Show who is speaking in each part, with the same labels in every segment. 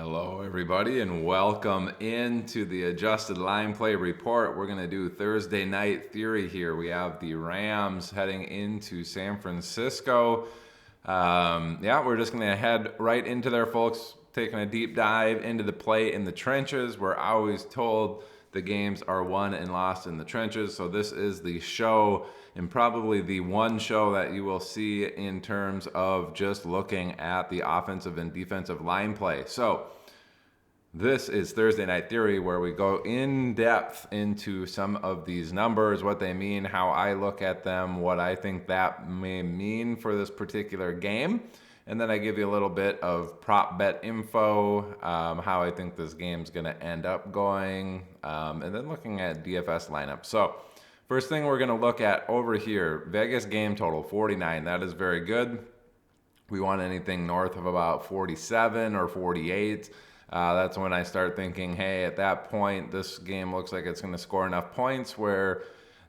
Speaker 1: Hello, everybody, and welcome into the Adjusted Line Play Report. We're going to do Thursday Night Theory here. We have the Rams heading into San Francisco. We're just going to head right into there, folks, taking a deep dive into the play in the trenches. We're always told the games are won and lost in the trenches, so this is the show and probably the one show that you will see in terms of just looking at the offensive and defensive line play. So this is Thursday Night Theory, where we go in depth into some of these numbers, what they mean, how I look at them, what I think that may mean for this particular game. And then I give you a little bit of prop bet info, how I think this game's going to end up going, and then looking at DFS lineup. So first thing we're going to look at over here, Vegas game total 49. That is very good. We want anything north of about 47 or 48. That's when I start thinking, hey, at that point, this game looks like it's going to score enough points where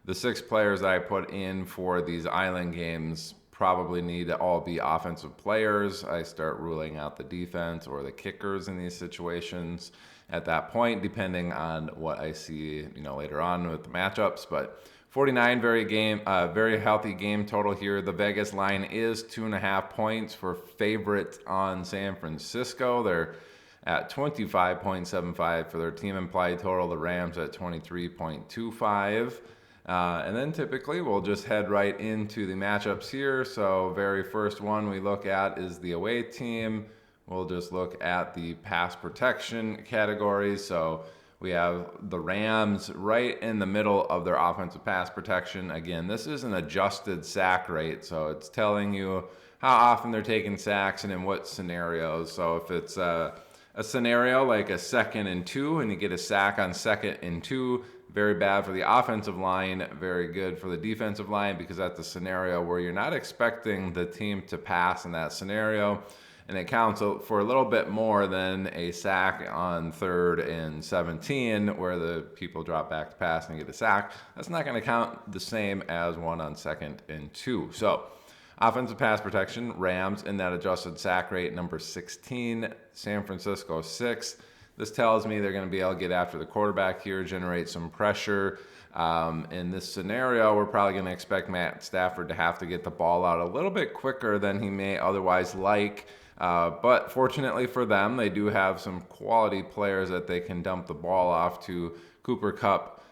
Speaker 1: the 6 players that I put in for these island games probably need to all be offensive players. I start ruling out the defense or the kickers in these situations at that point, depending on what I see, later on with the matchups. But 49, very healthy game total here. The Vegas line is 2.5 points for favorite on San Francisco. They're at 25.75 for their team implied total. The Rams at 23.25. And then typically we'll just head right into the matchups here. So very first one we look at is the away team. We'll just look at the pass protection categories. So we have the Rams right in the middle of their offensive pass protection. Again, this is an adjusted sack rate, so it's telling you how often they're taking sacks and in what scenarios. So if it's a scenario like a 2nd and 2 and you get a sack on 2nd and 2, very bad for the offensive line, very good for the defensive line, because that's a scenario where you're not expecting the team to pass in that scenario, and it counts for a little bit more than a sack on 3rd and 17 where the people drop back to pass and get a sack. That's not going to count the same as one on 2nd and 2. So offensive pass protection, Rams in that adjusted sack rate, number 16, San Francisco 6. This tells me they're going to be able to get after the quarterback here, generate some pressure. In this scenario, we're probably going to expect Matt Stafford to have to get the ball out a little bit quicker than he may otherwise like. But fortunately for them, they do have some quality players that they can dump the ball off to. Cooper Kupp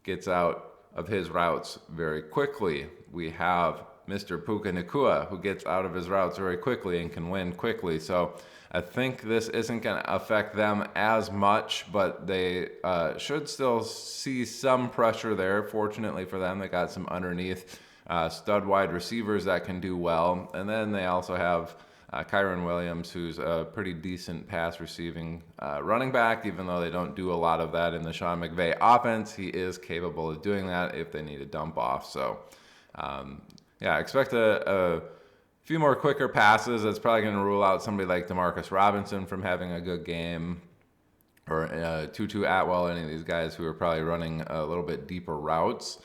Speaker 1: gets out of his routes very quickly. We have Mr. Puka Nacua, who gets out of his routes very quickly and can win quickly. So I think this isn't going to affect them as much, but they should still see some pressure there. Fortunately for them, they got some underneath stud wide receivers that can do well. And then they also have Kyron Williams, who's a pretty decent pass receiving running back. Even though they don't do a lot of that in the Sean McVay offense, he is capable of doing that if they need a dump off. So I expect a few more quicker passes. That's probably going to rule out somebody like Demarcus Robinson from having a good game, or Tutu Atwell, any of these guys who are probably running a little bit deeper routes.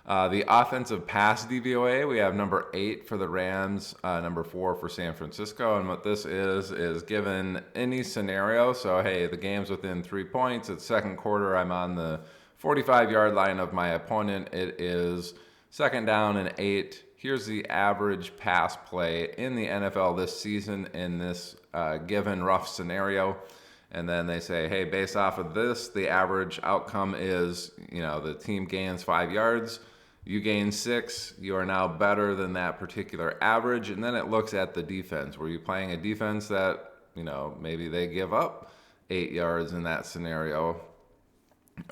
Speaker 1: The offensive pass DVOA, we have number 8 for the Rams, number 4 for San Francisco. And what this is given any scenario. So, hey, the game's within 3 points. It's second quarter. I'm on the 45-yard line of my opponent. It is 2nd down and 8. Here's the average pass play in the NFL this season in this given rough scenario. And then they say, hey, based off of this, the average outcome is, the team gains 5 yards. You gain 6. You are now better than that particular average. And then it looks at the defense. Were you playing a defense that, maybe they give up 8 yards in that scenario,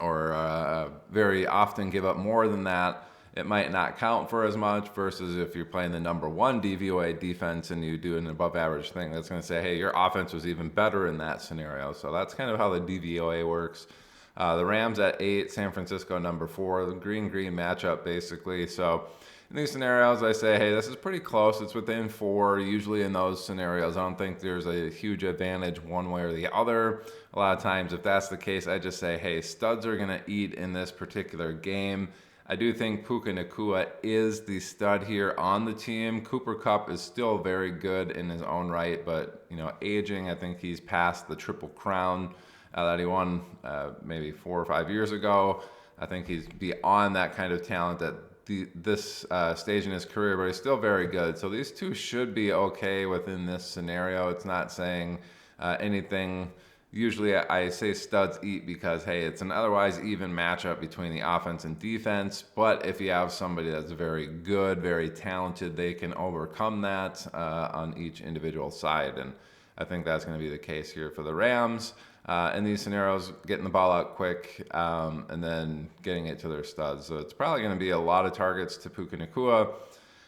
Speaker 1: or very often give up more than that? It might not count for as much, versus if you're playing the number 1 DVOA defense and you do an above average thing, that's going to say, hey, your offense was even better in that scenario. So that's kind of how the DVOA works. The Rams at 8, San Francisco number 4, the green matchup basically. So in these scenarios, I say, hey, this is pretty close. It's within 4. Usually in those scenarios, I don't think there's a huge advantage one way or the other. A lot of times, if that's the case, I just say, hey, studs are going to eat in this particular game. I do think Puka Nacua is the stud here on the team. Cooper Kupp is still very good in his own right, but aging, I think he's past the Triple Crown that he won maybe 4 or 5 years ago. I think he's beyond that kind of talent at this stage in his career, but he's still very good. So these two should be okay within this scenario. It's not saying anything. Usually I say studs eat because, hey, it's an otherwise even matchup between the offense and defense. But if you have somebody that's very good, very talented, they can overcome that on each individual side. And I think that's going to be the case here for the Rams. In these scenarios, getting the ball out quick and then getting it to their studs. So it's probably going to be a lot of targets to Puka Nacua.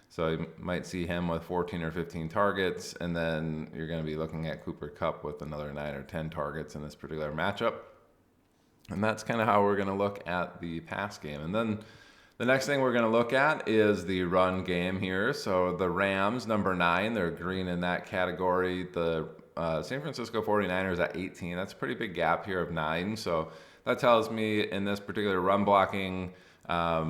Speaker 1: So you might see him with 14 or 15 targets, and then you're going to be looking at Cooper Kupp with another 9 or 10 targets in this particular matchup. And that's kind of how we're going to look at the pass game. And then the next thing we're going to look at is the run game here. So the Rams, number 9, they're green in that category. The San Francisco 49ers at 18. That's a pretty big gap here of 9. So that tells me in this particular run blocking,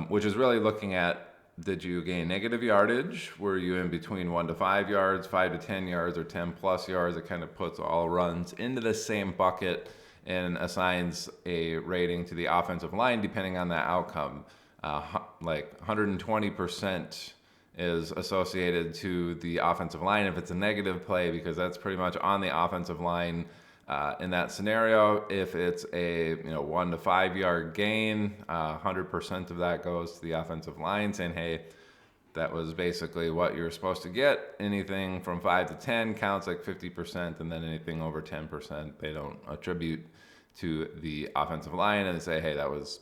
Speaker 1: which is really looking at, did you gain negative yardage? Were you in between 1 to 5 yards, 5 to 10 yards, or 10 plus yards? It kind of puts all runs into the same bucket and assigns a rating to the offensive line depending on that outcome. Like 120% is associated to the offensive line if it's a negative play, because that's pretty much on the offensive line. In that scenario, if it's a 1 to 5 yard gain, 100% of that goes to the offensive line, saying, hey, that was basically what you're supposed to get. Anything from 5 to 10 counts like 50%, and then anything over 10% they don't attribute to the offensive line, and they say, hey, that was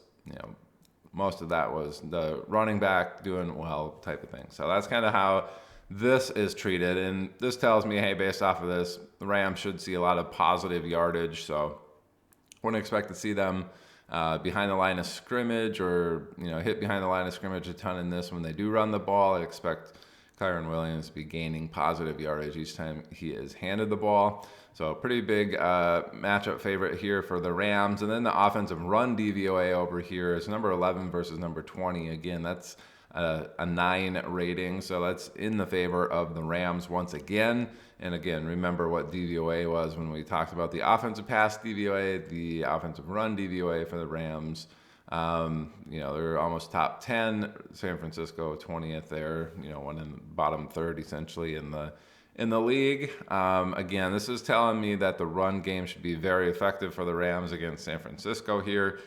Speaker 1: most of that was the running back doing well type of thing. So that's kind of how this is treated, and this tells me, hey, based off of this, the Rams should see a lot of positive yardage. So wouldn't expect to see them behind the line of scrimmage or hit behind the line of scrimmage a ton in this. When they do run the ball, I expect Kyren Williams to be gaining positive yardage each time he is handed the ball. So pretty big matchup favorite here for the Rams. And then the offensive run DVOA over here is number 11 versus number 20. Again, that's a 9 rating, so that's in the favor of the Rams once again. And again, remember what DVOA was when we talked about the offensive pass DVOA, the offensive run DVOA for the Rams. They're almost top 10. San Francisco 20th there, one in the bottom third essentially in the league. Again, this is telling me that the run game should be very effective for the Rams against San Francisco here.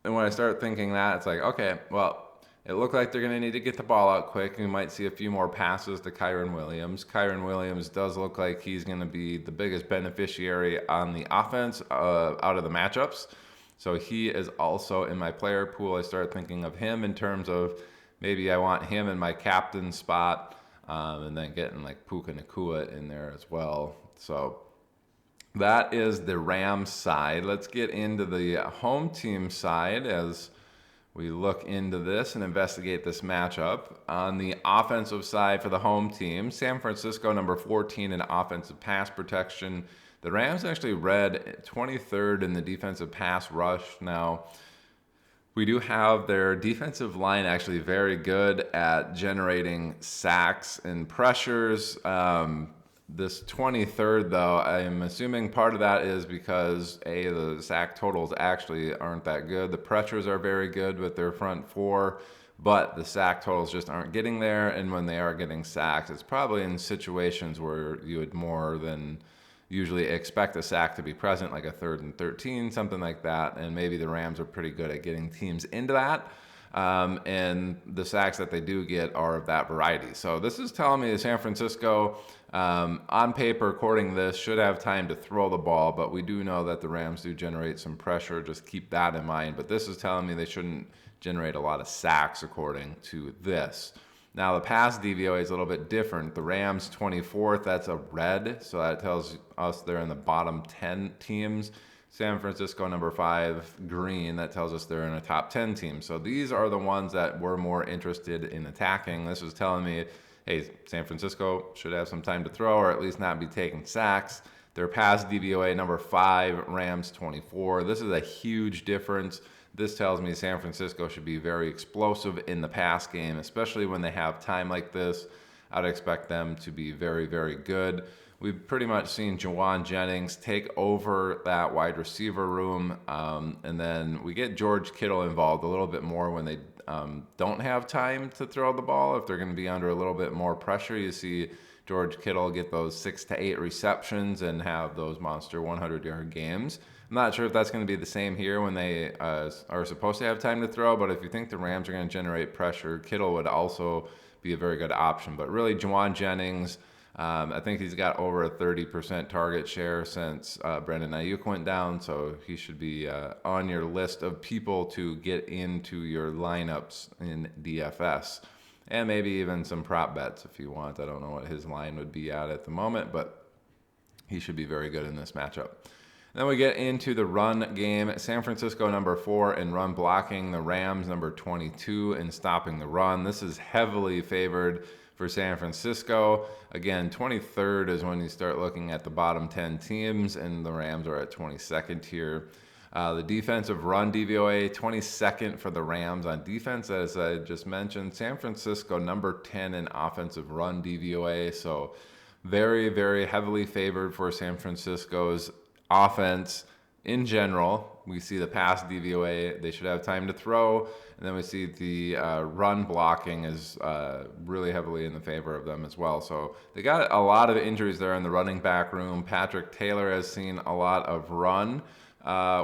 Speaker 1: And when I start thinking that, it's like, okay, well, it looked like they're going to need to get the ball out quick. We might see a few more passes to Kyren Williams. Kyren Williams does look like he's going to be the biggest beneficiary on the offense out of the matchups. So he is also in my player pool. I start thinking of him in terms of maybe I want him in my captain spot, and then getting like Puka Nacua in there as well. So that is the Rams side. Let's get into the home team side as we look into this and investigate this matchup. On the offensive side for the home team, San Francisco number 14 in offensive pass protection. The Rams actually read 23rd in the defensive pass rush. Now, we do have their defensive line actually very good at generating sacks and pressures. This 23rd, though, I'm assuming part of that is because, the sack totals actually aren't that good. The pressures are very good with their front four, but the sack totals just aren't getting there. And when they are getting sacks, it's probably in situations where you would more than usually expect a sack to be present, like a 3rd and 13, something like that. And maybe the Rams are pretty good at getting teams into that. And the sacks that they do get are of that variety. So this is telling me that San Francisco, on paper, according to this, should have time to throw the ball, but we do know that the Rams do generate some pressure. Just keep that in mind. But this is telling me they shouldn't generate a lot of sacks according to this. Now, the pass DVOA is a little bit different. The Rams 24th, that's a red, so that tells us they're in the bottom 10 teams. San Francisco number 5, green, that tells us they're in a top 10 team. So these are the ones that we're more interested in attacking. This is telling me, hey, San Francisco should have some time to throw, or at least not be taking sacks. Their pass DVOA number 5, Rams 24. This is a huge difference. This tells me San Francisco should be very explosive in the pass game, especially when they have time like this. I'd expect them to be very, very good. We've pretty much seen Jawan Jennings take over that wide receiver room, and then we get George Kittle involved a little bit more when they don't have time to throw the ball. If they're going to be under a little bit more pressure, you see George Kittle get those 6 to 8 receptions and have those monster 100-yard games. I'm not sure if that's going to be the same here when they are supposed to have time to throw, but if you think the Rams are going to generate pressure, Kittle would also be a very good option. But really, Jawan Jennings, I think he's got over a 30% target share since Brandon Ayuk went down, so he should be on your list of people to get into your lineups in DFS. And maybe even some prop bets if you want. I don't know what his line would be at the moment, but he should be very good in this matchup. Then we get into the run game. San Francisco number 4 in run blocking. The Rams number 22 in stopping the run. This is heavily favored for San Francisco. Again, 23rd is when you start looking at the bottom 10 teams, and the Rams are at 22nd here. The defensive run DVOA, 22nd for the Rams on defense, as I just mentioned. San Francisco number 10 in offensive run DVOA. So very, very heavily favored for San Francisco's offense in general. We see the pass DVOA, they should have time to throw, and then we see the run blocking is really heavily in the favor of them as well. So they got a lot of injuries there in the running back room. Patrick Taylor has seen a lot of run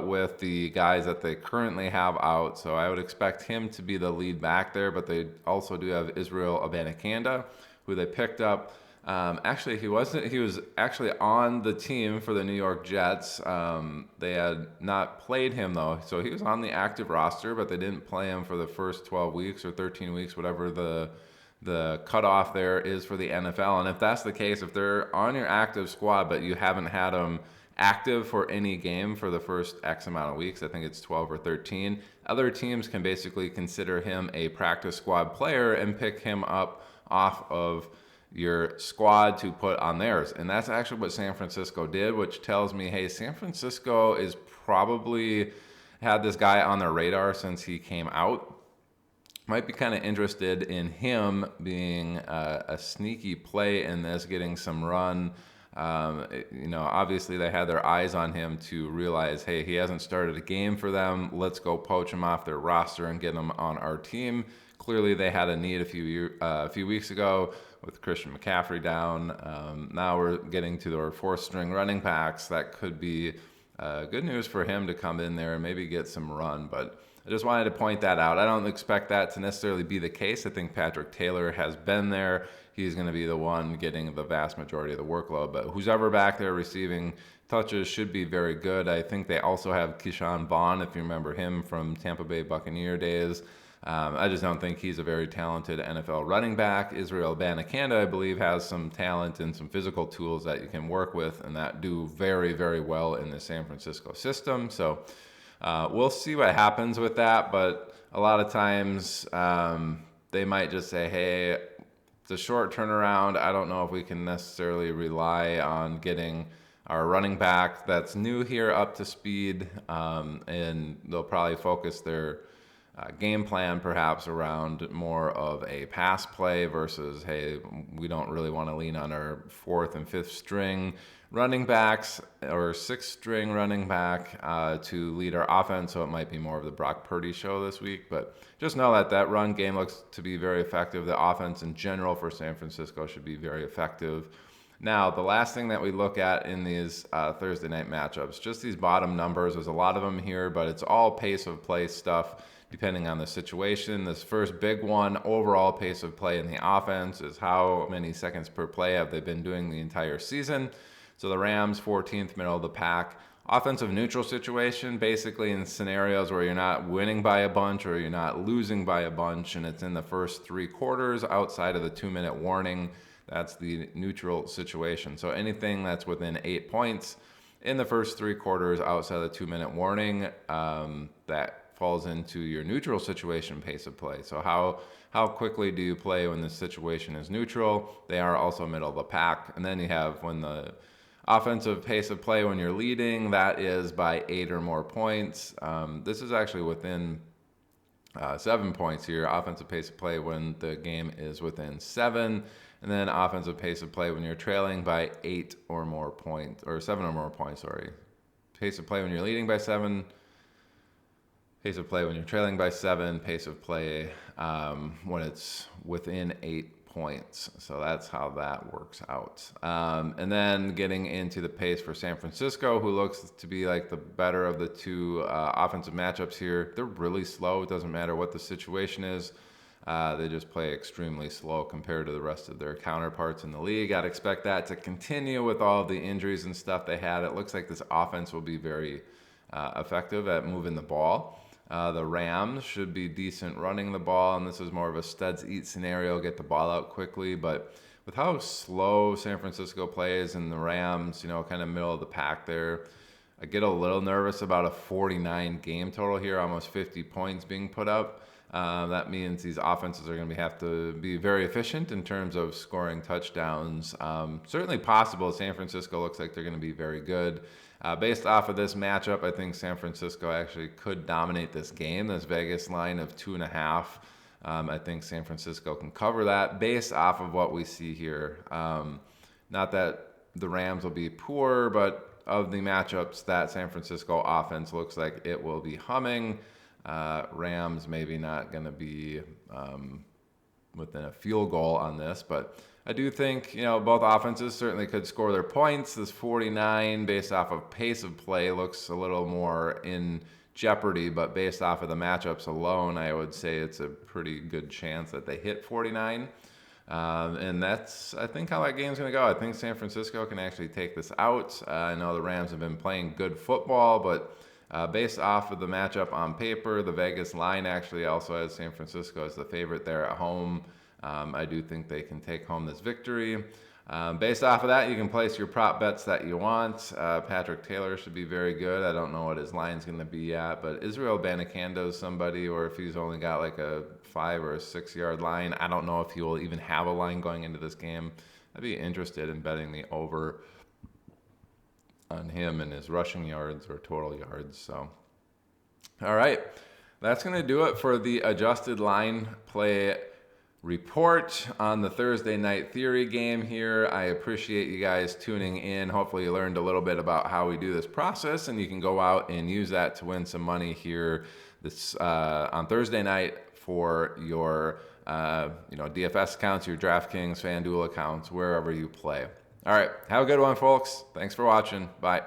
Speaker 1: with the guys that they currently have out, so I would expect him to be the lead back there, but they also do have Israel Abanikanda, who they picked up. Actually, he was actually on the team for the New York Jets. They had not played him, though. So he was on the active roster, but they didn't play him for the first 12 weeks or 13 weeks, whatever the cutoff there is for the NFL. And if that's the case, if they're on your active squad, but you haven't had them active for any game for the first X amount of weeks, I think it's 12 or 13, other teams can basically consider him a practice squad player and pick him up off of your squad to put on theirs. And that's actually what San Francisco did, which tells me, hey, San Francisco is probably had this guy on their radar since he came out. Might be kind of interested in him being a sneaky play in this, getting some run. Obviously they had their eyes on him to realize, hey, he hasn't started a game for them. Let's go poach him off their roster and get him on our team. Clearly they had a need a few weeks ago with Christian McCaffrey down. Now we're getting to their 4th string running backs. That could be good news for him to come in there and maybe get some run. But I just wanted to point that out. I don't expect that to necessarily be the case. I think Patrick Taylor has been there. He's going to be the one getting the vast majority of the workload. But who's ever back there receiving touches should be very good. I think they also have Keyshawn Vaughn, if you remember him from Tampa Bay Buccaneer days. I just don't think he's a very talented NFL running back. Israel Abanikanda, I believe, has some talent and some physical tools that you can work with and that do very, very well in the San Francisco system. So we'll see what happens with that. But a lot of times they might just say, hey, it's a short turnaround. I don't know if we can necessarily rely on getting our running back that's new here up to speed. And they'll probably focus their game plan perhaps around more of a pass play versus, hey, we don't really want to lean on our 4th and 5th string running backs or 6th string running back to lead our offense. So it might be more of the Brock Purdy show this week. But just know that run game looks to be very effective. The offense in general for San Francisco should be very effective. Now, the last thing that we look at in these Thursday night matchups, just these bottom numbers. There's a lot of them here, but it's all pace of play stuff depending on the situation. This first big one, overall pace of play in the offense, is how many seconds per play have they been doing the entire season. So the Rams, 14th, middle of the pack. Offensive neutral situation, basically in scenarios where you're not winning by a bunch or you're not losing by a bunch, and it's in the first 3 quarters outside of the 2-minute warning. That's the neutral situation. So anything that's within 8 points in the first 3 quarters outside of the 2-minute warning, that falls into your neutral situation pace of play. So how quickly do you play when the situation is neutral? They are also middle of the pack. And then you have when the Offensive pace of play when you're leading, that is by 8 or more points. This is actually within 7 points here. Offensive pace of play when the game is within 7. And then offensive pace of play when you're trailing by 8 or more points, or 7 or more points, sorry. Pace of play when you're leading by 7. Pace of play when you're trailing by 7. Pace of play when it's within 8 points. So that's how that works out. And then getting into the pace for San Francisco, who looks to be like the better of the two offensive matchups here. They're really slow. It doesn't matter what the situation is. They just play extremely slow compared to the rest of their counterparts in the league. I'd expect that to continue with all the injuries and stuff they had. It looks like this offense will be very effective at moving the ball. The Rams should be decent running the ball, and this is more of a studs eat scenario, get the ball out quickly. But with how slow San Francisco plays and the Rams, kind of middle of the pack there, I get a little nervous about a 49 game total here, almost 50 points being put up. That means these offenses are going to have to be very efficient in terms of scoring touchdowns. Certainly possible. San Francisco looks like they're going to be very good. Based off of this matchup, I think San Francisco actually could dominate this game. This Vegas line of 2.5, I think San Francisco can cover that based off of what we see here. Not that the Rams will be poor, but of the matchups that San Francisco offense looks like it will be humming. Rams maybe not going to be within a field goal on this, but I do think, both offenses certainly could score their points. This 49 based off of pace of play looks a little more in jeopardy, but based off of the matchups alone, I would say it's a pretty good chance that they hit 49. And that's, I think, how that game's going to go. I think San Francisco can actually take this out. I know the Rams have been playing good football, but based off of the matchup on paper, the Vegas line actually also has San Francisco as the favorite there at home. I do think they can take home this victory. Based off of that, you can place your prop bets that you want. Patrick Taylor should be very good. I don't know what his line's going to be at, but Israel Banakando is somebody, or if he's only got like a 5 or 6 yard line, I don't know if he will even have a line going into this game. I'd be interested in betting the over on him and his rushing yards or total yards. So, all right, that's going to do it for the adjusted line play report on the Thursday Night Theory game here. I appreciate you guys tuning in. Hopefully you learned a little bit about how we do this process, and you can go out and use that to win some money here this on Thursday night for your DFS accounts, your DraftKings, FanDuel accounts, wherever you play. All right, have a good one, folks. Thanks for watching. Bye.